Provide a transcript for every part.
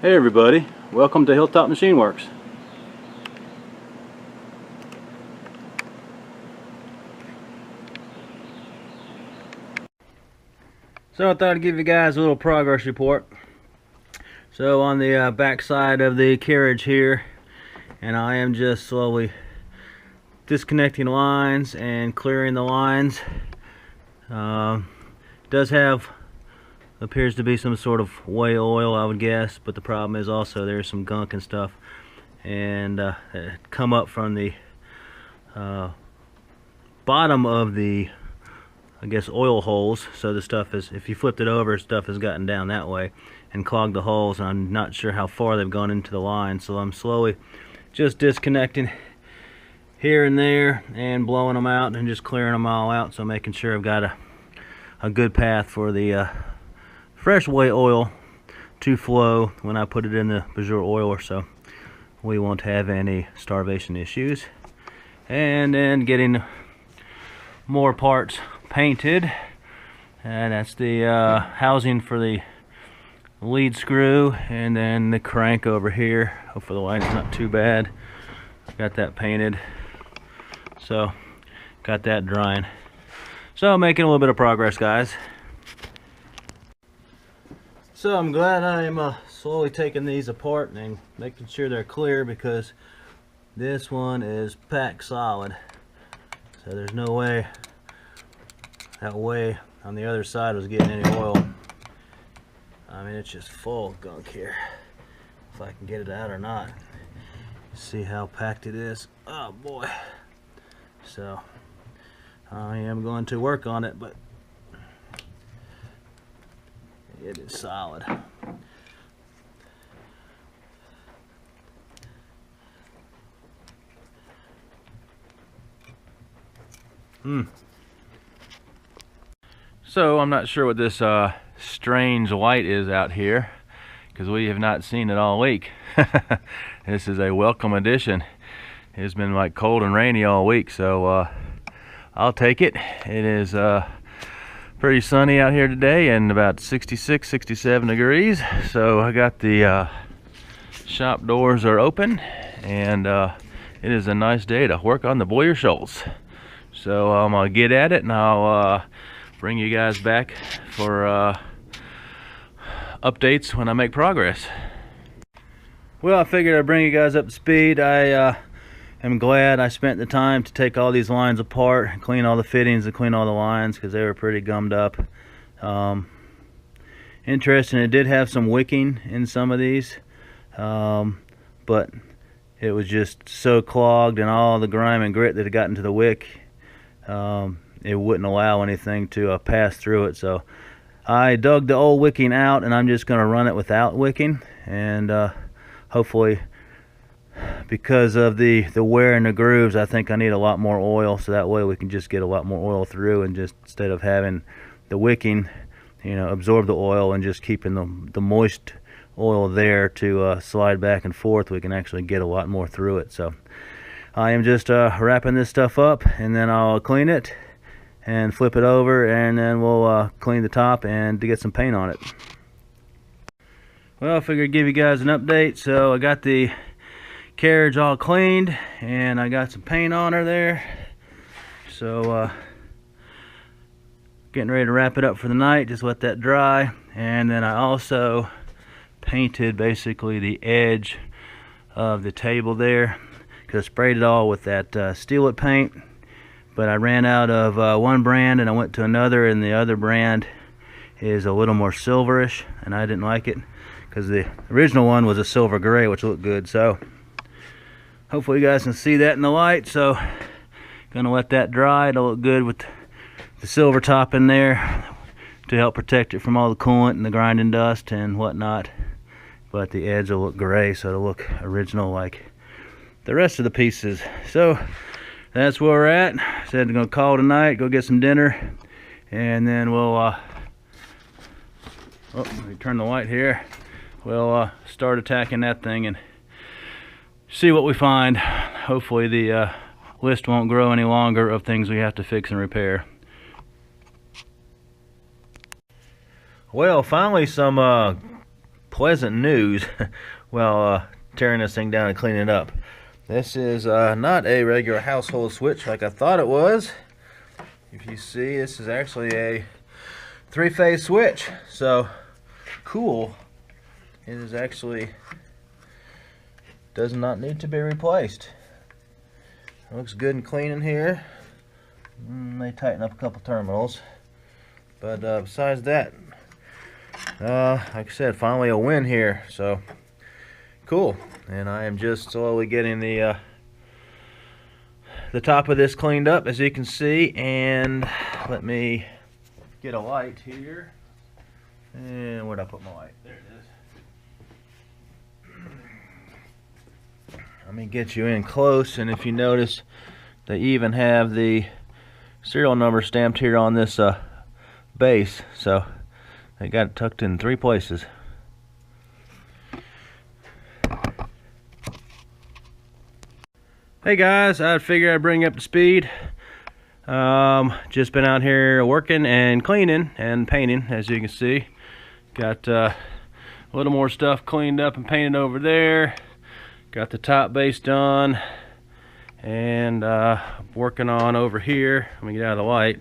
Hey everybody, welcome to Hilltop Machine Works. So I thought I'd give you guys a little progress report. So on the back side of the carriage here, and I am just slowly disconnecting lines and clearing the lines. Does have, appears to be some sort of whey oil, I would guess, but the problem is also there's some gunk and stuff, and it come up from the bottom of the, I guess, oil holes. So the stuff is, if you flipped it over, stuff has gotten down that way and clogged the holes. I'm not sure how far they've gone into the line, so I'm slowly just disconnecting here and there and blowing them out and just clearing them all out, so making sure I've got a good path for the fresh whey oil to flow when I put it in the Boyar oiler, so we won't have any starvation issues. And then getting more parts painted, and that's the housing for the lead screw, and then the crank over here. Hopefully the light is not too bad. Got that painted, so got that drying. So making a little bit of progress, guys. So I'm glad I'm slowly taking these apart and making sure they're clear, because this one is packed solid. So there's no way that way on the other side was getting any oil. I mean, it's just full of gunk here. If I can get it out or not. See how packed it is. Oh boy. So I am going to work on it, but it is solid. So I'm not sure what this strange light is out here, because we have not seen it all week. This is a welcome addition. It's been like cold and rainy all week, so I'll take it. It is pretty sunny out here today and about 66, 67 degrees. So I got the shop doors are open, and it is a nice day to work on the Boyar Schultz. So I'm gonna get at it, and I'll bring you guys back for updates when I make progress. Well, I figured I'd bring you guys up to speed. I am glad I spent the time to take all these lines apart and clean all the fittings and clean all the lines, because they were pretty gummed up. Interesting, it did have some wicking in some of these, but it was just so clogged, and all the grime and grit that had gotten to the wick, it wouldn't allow anything to pass through it. So I dug the old wicking out, and I'm just going to run it without wicking, and hopefully, because of the wear in the grooves, I think I need a lot more oil, so that way we can just get a lot more oil through, and just instead of having the wicking, you know, absorb the oil and just keeping the moist oil there to slide back and forth, we can actually get a lot more through it. So I am just wrapping this stuff up, and then I'll clean it and flip it over, and then we'll clean the top and to get some paint on it. Well, I figured I'd give you guys an update. So I got the carriage all cleaned, and I got some paint on her there. So getting ready to wrap it up for the night, just let that dry. And then I also painted basically the edge of the table there, because I sprayed it all with that Steal It paint, but I ran out of one brand and I went to another, and the other brand is a little more silverish, and I didn't like it because the original one was a silver gray, which looked good. So hopefully you guys can see that in the light. So gonna let that dry. It'll look good with the silver top in there to help protect it from all the coolant and the grinding dust and whatnot, but the edge will look gray, so it'll look original like the rest of the pieces. So that's where we're at. Said I'm gonna call tonight, go get some dinner, and then we'll let me turn the light here. We'll start attacking that thing and see what we find. Hopefully the list won't grow any longer of things we have to fix and repair. Well, finally some pleasant news while tearing this thing down and cleaning it up. This is not a regular household switch like I thought it was. If you see, this is actually a 3-phase switch. So cool. It is actually does not need to be replaced. It looks good and clean in here. They tighten up a couple terminals, but besides that, like I said, finally a win here. So cool. And I am just slowly getting the top of this cleaned up, as you can see. And let me get a light here. And where'd I put my light? There it is. Let me get you in close, and if you notice, they even have the serial number stamped here on this base, so they got it tucked in 3 places. Hey guys, I figured I'd bring you up to speed. Just been out here working and cleaning and painting, as you can see. Got a little more stuff cleaned up and painted over there. Got the top base done, and working on over here. Let me get out of the light.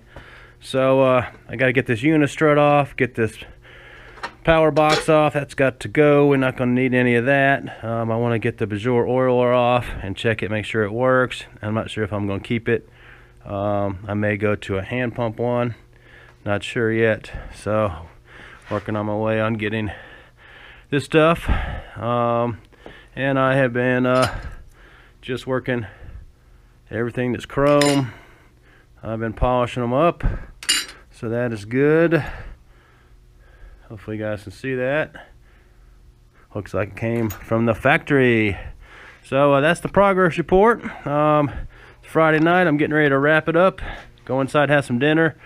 So I got to get this unistrut off, get this power box off. That's got to go. We're not going to need any of that. I want to get the Boyar oiler off and check it, make sure it works. I'm not sure if I'm going to keep it. I may go to a hand pump one. Not sure yet. So working on my way on getting this stuff. And I have been just working everything that's chrome. I've been polishing them up, so that is good. Hopefully you guys can see that. Looks like it came from the factory. So that's the progress report. It's Friday night. I'm getting ready to wrap it up, go inside, have some dinner.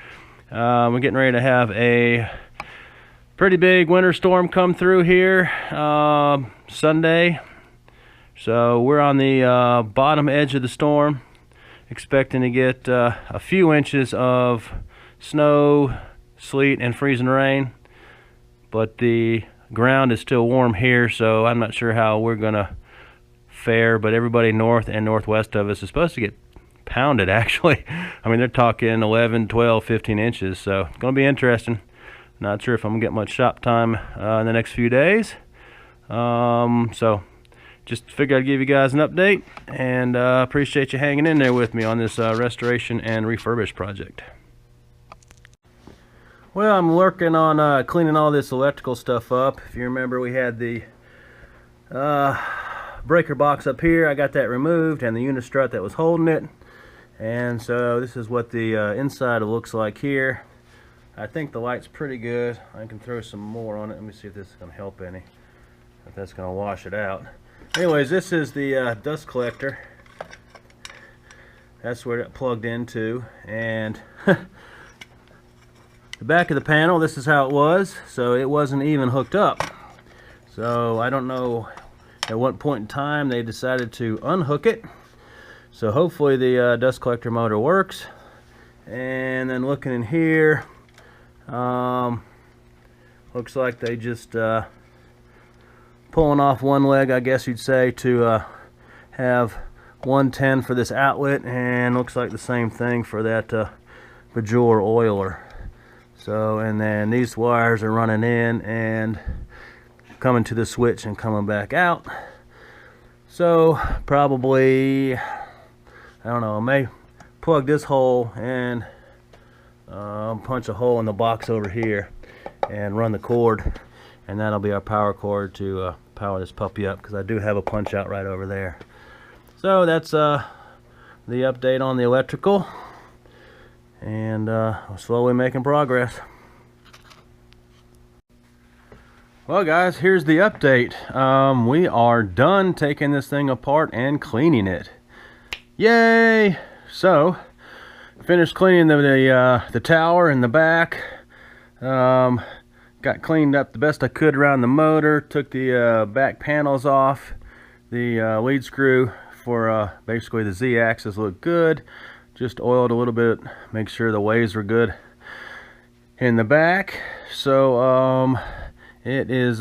We're getting ready to have a pretty big winter storm come through here Sunday. So we're on the bottom edge of the storm, expecting to get a few inches of snow, sleet, and freezing rain. But the ground is still warm here, so I'm not sure how we're gonna fare. But everybody north and northwest of us is supposed to get pounded, actually. I mean, they're talking 11, 12, 15 inches, so it's gonna be interesting. Not sure if I'm gonna get much shop time in the next few days. So just figured I'd give you guys an update, and appreciate you hanging in there with me on this restoration and refurbish project. Well, I'm working on cleaning all this electrical stuff up. If you remember, we had the breaker box up here. I got that removed, and the unistrut that was holding it. And so this is what the inside looks like here. I think the light's pretty good. I can throw some more on it. Let me see if this is going to help any, if that's going to wash it out. Anyways, this is the dust collector. That's where it plugged into, and the back of the panel, this is how it was. So it wasn't even hooked up. So I don't know at what point in time they decided to unhook it. So hopefully the dust collector motor works. And then looking in here, looks like they just pulling off one leg, I guess you'd say, to have 110 for this outlet, and looks like the same thing for that Boyar oiler. So, and then these wires are running in and coming to the switch and coming back out. So probably, I don't know, I may plug this hole and punch a hole in the box over here and run the cord, and that'll be our power cord to power this puppy up, because I do have a punch out right over there. So that's the update on the electrical, and we're slowly making progress. Well guys, here's the update. We are done taking this thing apart and cleaning it. Yay! So finished cleaning the tower and the back. Got cleaned up the best I could around the motor. Took the back panels off. The lead screw for basically the Z-axis looked good. Just oiled a little bit, make sure the waves were good in the back. So it is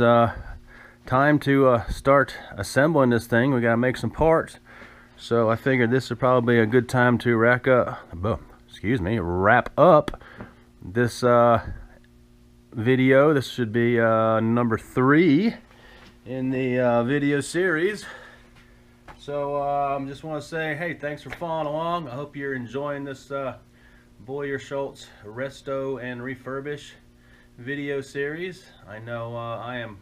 time to start assembling this thing. We gotta make some parts, so I figured this would probably be a good time to wrap up this video. This should be number 3 in the video series. So just want to say, hey, thanks for following along. I hope you're enjoying this Boyar Schultz Resto and Refurbish video series. I know I am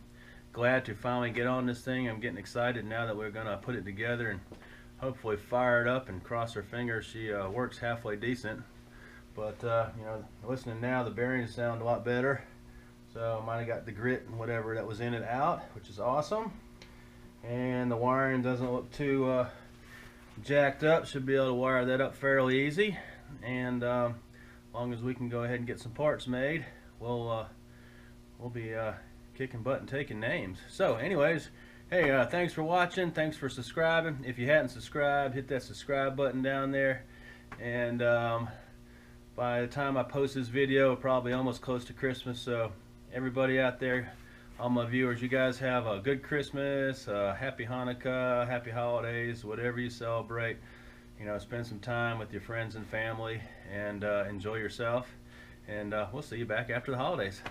glad to finally get on this thing. I'm getting excited now that we're gonna put it together and hopefully fire it up, and cross our fingers she works halfway decent. But you know, listening now, the bearings sound a lot better, so I might have got the grit and whatever that was in it out, which is awesome. And the wiring doesn't look too jacked up. Should be able to wire that up fairly easy, and as long as we can go ahead and get some parts made, we'll be kicking butt and taking names. So anyways, hey, thanks for watching, thanks for subscribing. If you hadn't subscribed, hit that subscribe button down there, and by the time I post this video, probably almost close to Christmas. So everybody out there, all my viewers, you guys have a good Christmas, happy Hanukkah, happy holidays, whatever you celebrate. You know, spend some time with your friends and family, and enjoy yourself. And we'll see you back after the holidays.